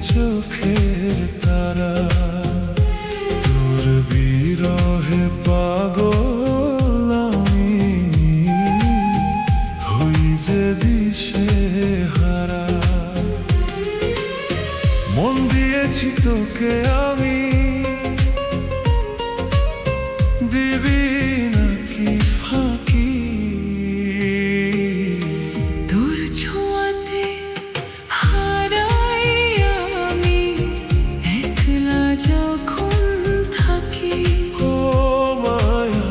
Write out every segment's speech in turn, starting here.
চোখের তারা, তোর বিরহে পাগল আমি, হই যে দিশে হারা। মন দিয়েছি তোকে আমি, দিবি নাকি ফাঁকি? তোর ছোঁয়াতে হারাই আমি, একলা যখন থাকি। ও মায়া,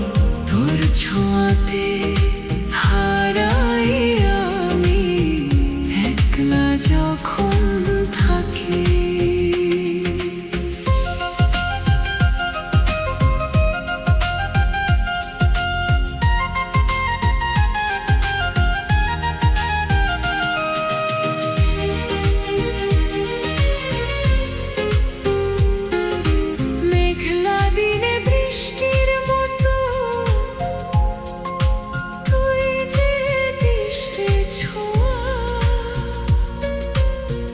তোর ছোঁয়াতে হারাই আমি, একলা যখন থাকি। মেঘলা দিনে বৃষ্টির মতো তুই যে দৃষ্টে ছোঁয়া,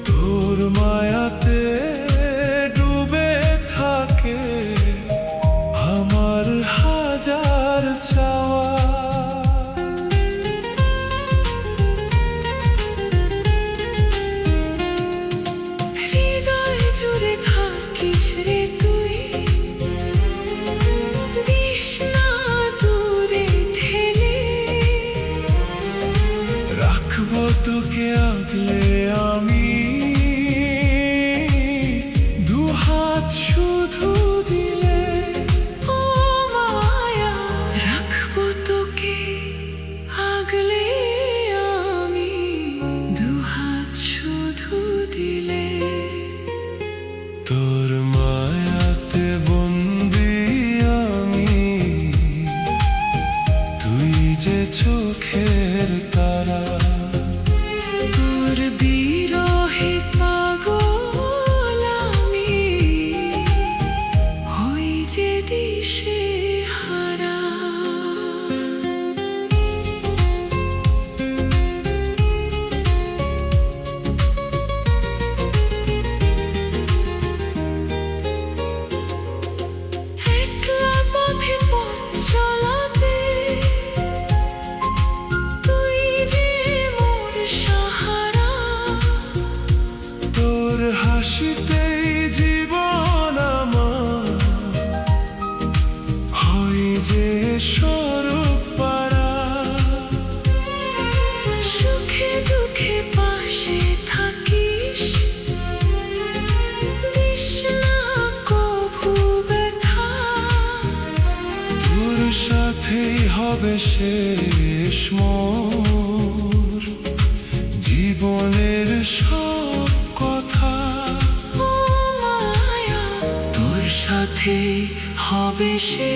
তোর মায়াতে ডুবে থাকে আমার হাজার চাওয়া। হৃদয় জুড়ে থাকিস রে তুই, দিস না দূরে ঠেলে। রাখবো তোকে আগলে আমি, দুহাত শুধু দিলে। ও মায়া, রাখবো তোকে আগলে আমি, দুহাত শুধু দিলে। তোর মায়াতে বন্দি আমি, তুই যে চোখের তারা। তোর বিরহে পাগল আমি, হই যে দিশে হারা। একলা পথে পথ চলাতে তুই যে মোর সাহারা। তোর হাসিতেই জীবন আমার, হয় যে স্বরূপ পারা। সুখে দুঃখে পাশে থাকিস, দিস না কভু ব্যথা। তোর সাথেই হবে শেষ মোর জীবনের সব কথা। ও মায়া, তোর সাথে হবে সে